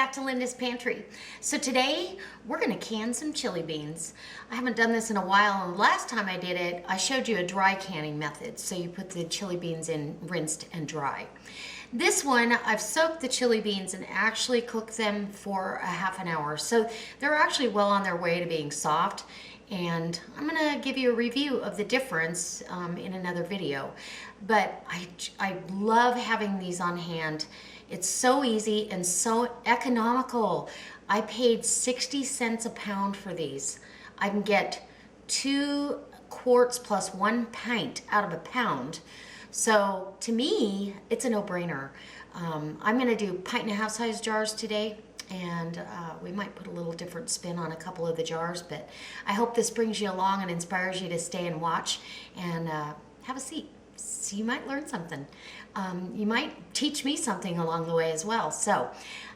back to Linda's Pantry. So today we're gonna can some chili beans. I haven't done this in a while, and the last time I did it, I showed you a dry canning method. So you put the chili beans in rinsed and dry. This one, I've soaked the chili beans and actually cooked them for a half an hour. So they're actually well on their way to being soft. And I'm gonna give you a review of the difference in another video. But I love having these on hand. It's so easy and so economical. I paid 60 cents a pound for these. I can get 2 quarts plus 1 pint out of a pound. So to me, it's a no-brainer. I'm gonna do 1.5 size jars today, and we might put a little different spin on a couple of the jars, but I hope this brings you along and inspires you to stay and watch and have a seat. So you might learn something. You might teach me something along the way as well. So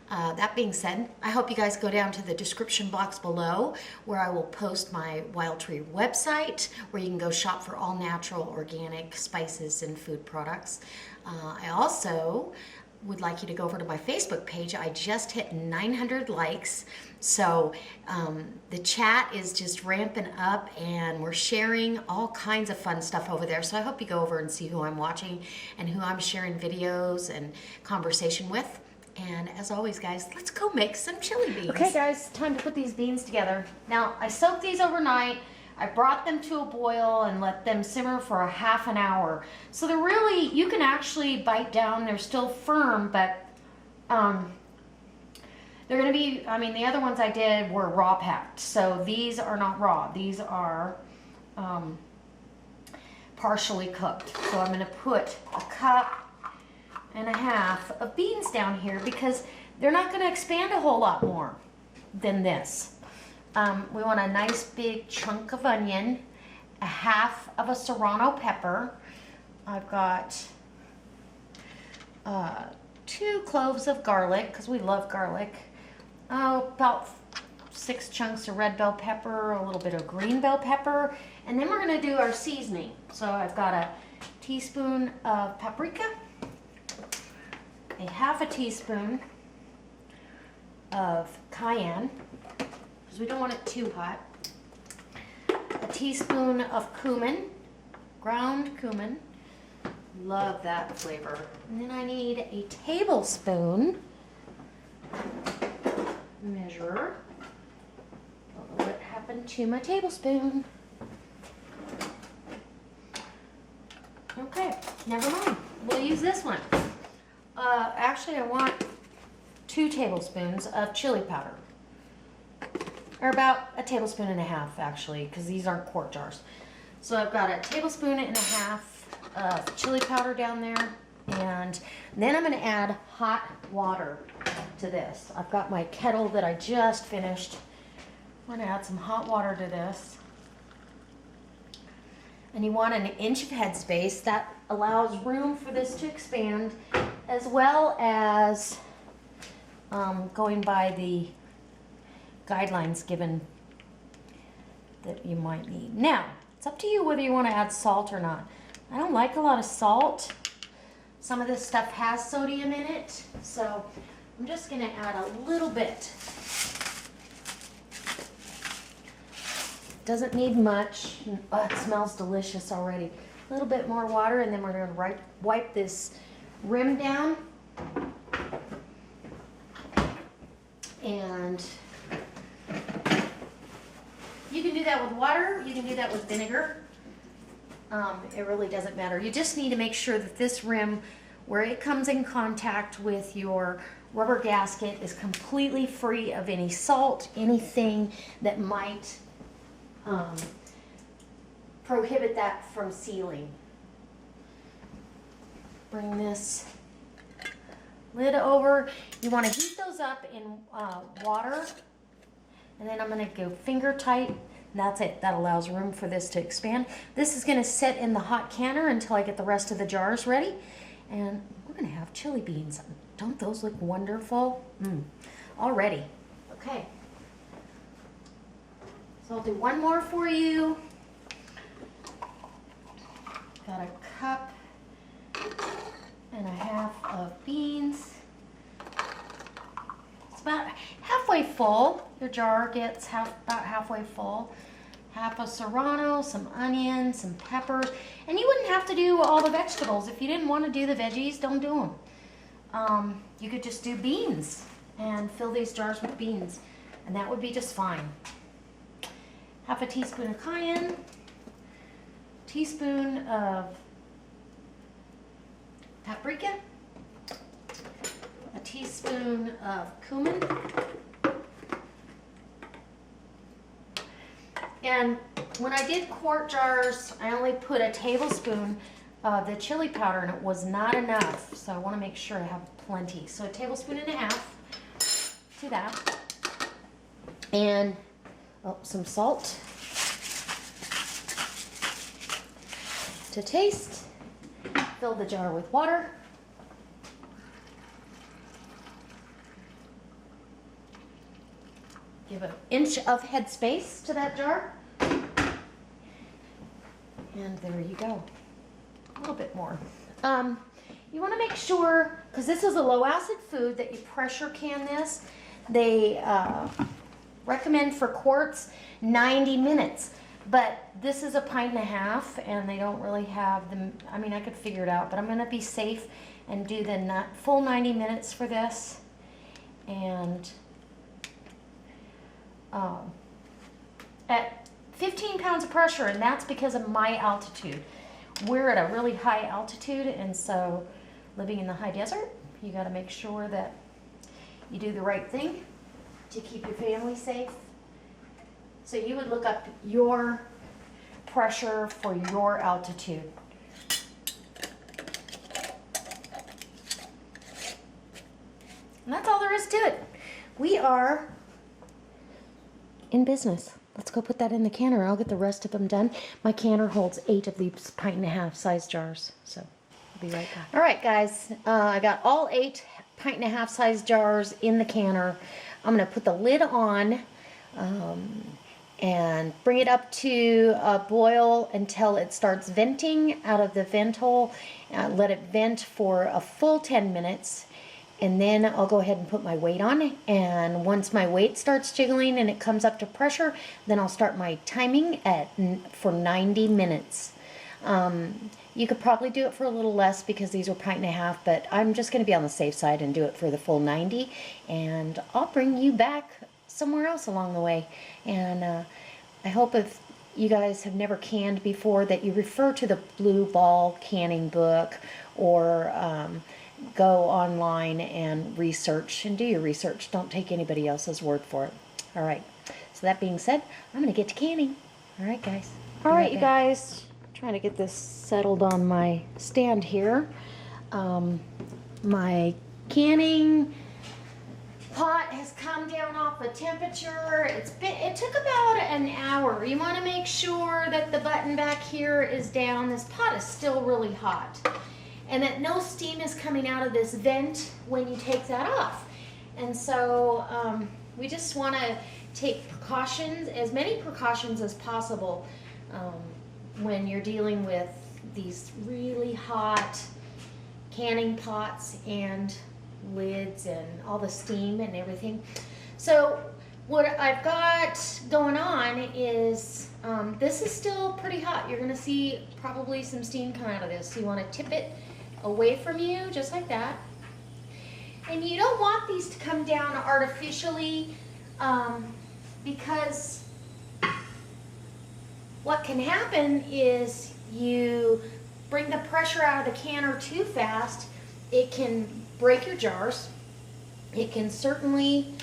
that being said, I hope you guys go down to the description box below where I will post my Wild Tree website where you can go shop for all natural organic spices and food products. I also would like you to go over to my Facebook page. I just hit 900 likes. So the chat is just ramping up and we're sharing all kinds of fun stuff over there. So I hope you go over and see who I'm watching and who I'm sharing videos and conversation with. And as always, guys, let's go make some chili beans. Okay, guys, time to put these beans together. Now, I soaked these overnight. I brought them to a boil and let them simmer for a half an hour. So they're really, you can actually bite down. They're still firm, but they're gonna be, I mean, the other ones I did were raw packed. So these are not raw. These are partially cooked. So I'm gonna put a cup and a half of beans down here because they're not gonna expand a whole lot more than this. We want a nice big chunk of onion, a half of a serrano pepper. I've got 2 cloves of garlic because we love garlic. About 6 chunks of red bell pepper, a little bit of green bell pepper, and then we're going to do our seasoning. So I've got a teaspoon of paprika, a half a teaspoon of cayenne, because we don't want it too hot, a teaspoon of cumin, ground cumin, love that flavor, and then I need a tablespoon, measure, don't know what happened to my tablespoon, okay, never mind, we'll use this one. Actually I want 2 tablespoons of chili powder. Or about a tablespoon and a half, actually, because these aren't quart jars. So I've got a tablespoon and a half of chili powder down there, and then I'm going to add hot water to this. I've got my kettle that I just finished. I'm going to add some hot water to this. And you want 1 inch of headspace. That allows room for this to expand, as well as going by the guidelines given that you might need. Now, it's up to you whether you want to add salt or not. I don't like a lot of salt. Some of this stuff has sodium in it, so I'm just going to add a little bit. Doesn't need much. Oh, it smells delicious already. A little bit more water, and then we're going to wipe this rim down. And you can do that with water, you can do that with vinegar. It really doesn't matter. You just need to make sure that this rim, where it comes in contact with your rubber gasket, is completely free of any salt, anything that might prohibit that from sealing. Bring this lid over. You want to heat those up in water. And then I'm going to go finger tight, and that's it. That allows room for this to expand. This is going to sit in the hot canner until I get the rest of the jars ready. And we're going to have chili beans. Don't those look wonderful? Already. Okay. So I'll do one more for you. Got a cup and a half of beans. about halfway full. Your jar gets about halfway full. Half a serrano, some onions, some peppers. And you wouldn't have to do all the vegetables. If you didn't want to do the veggies, don't do them. You could just do beans and fill these jars with beans. And that would be just fine. Half a teaspoon of cayenne. Teaspoon of paprika. A teaspoon of cumin. And when I did quart jars, I only put a tablespoon of the chili powder, and it was not enough. So I want to make sure I have plenty. So a tablespoon and a half to that. And some salt to taste. Fill the jar with water. Give an inch of headspace to that jar. And there you go. A little bit more. You want to make sure, because this is a low acid food, that you pressure can this. They recommend for quarts 90 minutes. But this is a pint and a half, and they don't really have the, I mean, I could figure it out, but I'm going to be safe and do the full 90 minutes for this. And at 15 pounds of pressure, and that's because of my altitude. We're at a really high altitude, and so living in the high desert, you got to make sure that you do the right thing to keep your family safe. So you would look up your pressure for your altitude. And that's all there is to it. We are in business. Let's go put that in the canner. I'll get the rest of them done. My canner holds 8 of these pint and a half size jars. So I'll be right back. All right, guys. I got all 8 pint and a half size jars in the canner. I'm going to put the lid on and bring it up to a boil until it starts venting out of the vent hole. Let it vent for a full 10 minutes. And then I'll go ahead and put my weight on, and once my weight starts jiggling and it comes up to pressure, then I'll start my timing for 90 minutes. You could probably do it for a little less because these are pint and a half, but I'm just going to be on the safe side and do it for the full 90, and I'll bring you back somewhere else along the way. And I hope if you guys have never canned before that you refer to the Blue Ball canning book, or go online and research and do your research. Don't take anybody else's word for it. All right. So that being said, I'm going to get to canning. All right, guys. All right, you guys. Trying to get this settled on my stand here. My canning pot has come down off the temperature. It took about an hour. You want to make sure that the button back here is down. This pot is still really hot. And that no steam is coming out of this vent when you take that off. And so we just want to take precautions, as many precautions as possible, when you're dealing with these really hot canning pots and lids and all the steam and everything. So what I've got going on is this is still pretty hot. You're going to see probably some steam come out of this. So you want to tip it away from you, just like that. And you don't want these to come down artificially, because what can happen is you bring the pressure out of the canner too fast. It can break your jars. It can certainly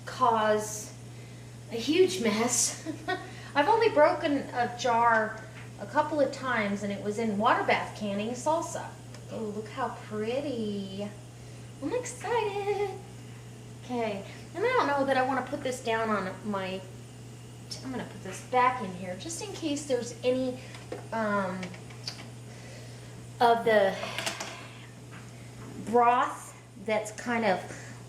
cause a huge mess. I've only broken a jar a couple of times, and it was in water bath canning salsa. Oh, look how pretty. I'm excited. Okay, and I don't know that I want to put this down on my, I'm going to put this back in here just in case there's any of the broth that's kind of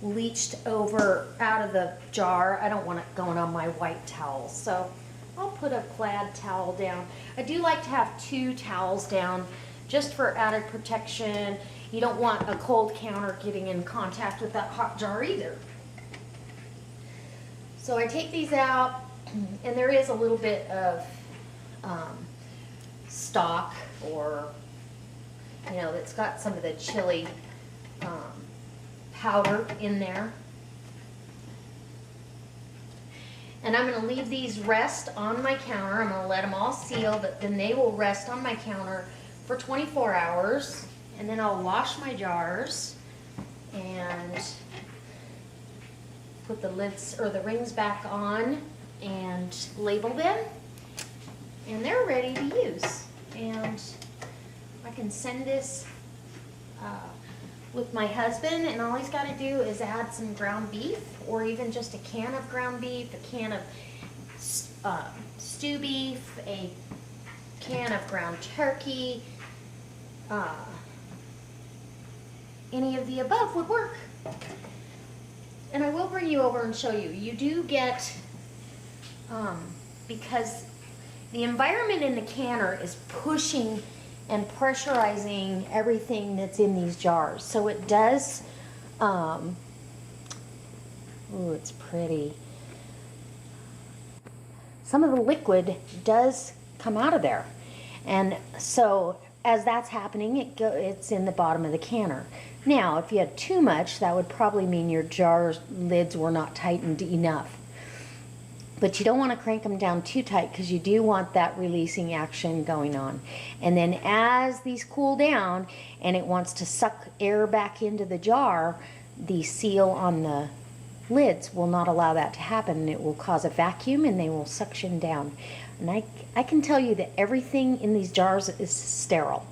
leached over out of the jar. I don't want it going on my white towel, so I'll put a plaid towel down. I do like to have 2 towels down just for added protection you don't want a cold counter getting in contact with that hot jar either. So I take these out, and there is a little bit of stock, or you know, it's got some of the chili powder in there. And I'm going to leave these rest on my counter. I'm going to let them all seal, but then they will rest on my counter for 24 hours. And then I'll wash my jars and put the lids or the rings back on and label them. And they're ready to use. And I can send this with my husband, and all he's got to do is add some ground beef, or even just a can of ground beef, a can of stew beef, a can of ground turkey. Any of the above would work. And I will bring you over and show you. You do get, because the environment in the canner is pushing and pressurizing everything that's in these jars. So it does, ooh, it's pretty. Some of the liquid does come out of there. And so as that's happening, it's in the bottom of the canner. Now, if you had too much, that would probably mean your jar lids were not tightened enough. But you don't want to crank them down too tight, because you do want that releasing action going on. And then as these cool down and it wants to suck air back into the jar, the seal on the lids will not allow that to happen. It will cause a vacuum and they will suction down. And I can tell you that everything in these jars is sterile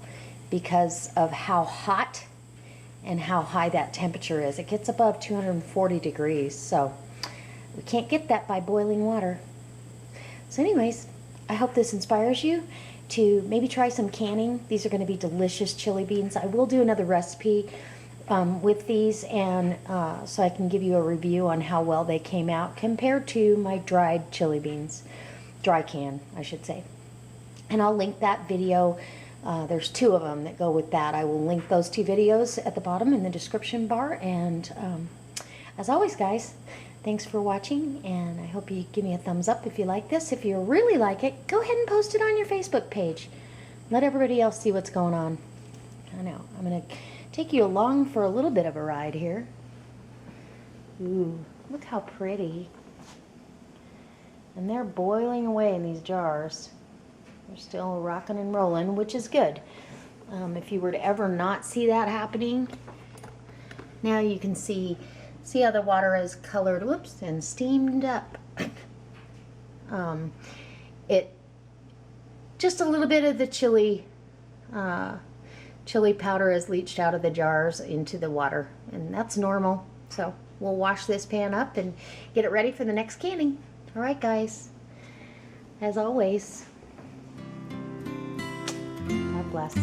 because of how hot and how high that temperature is. It gets above 240 degrees, so we can't get that by boiling water. So anyways, I hope this inspires you to maybe try some canning. These are going to be delicious chili beans. I will do another recipe with these, and so I can give you a review on how well they came out compared to my dried chili beans. Dry can, I should say. And I'll link that video. There's two of them that go with that. I will link those two videos at the bottom in the description bar. And as always, guys, thanks for watching, and I hope you give me a thumbs up if you like this. If you really like it, go ahead and post it on your Facebook page. Let everybody else see what's going on. I know. I'm going to take you along for a little bit of a ride here. Ooh, look how pretty. And they're boiling away in these jars. They're still rocking and rolling, which is good. If you were to ever not see that happening, now you can see how the water is colored, whoops, and steamed up. Just a little bit of the chili powder is leached out of the jars into the water, and that's normal. So we'll wash this pan up and get it ready for the next canning. All right, guys, as always, God bless.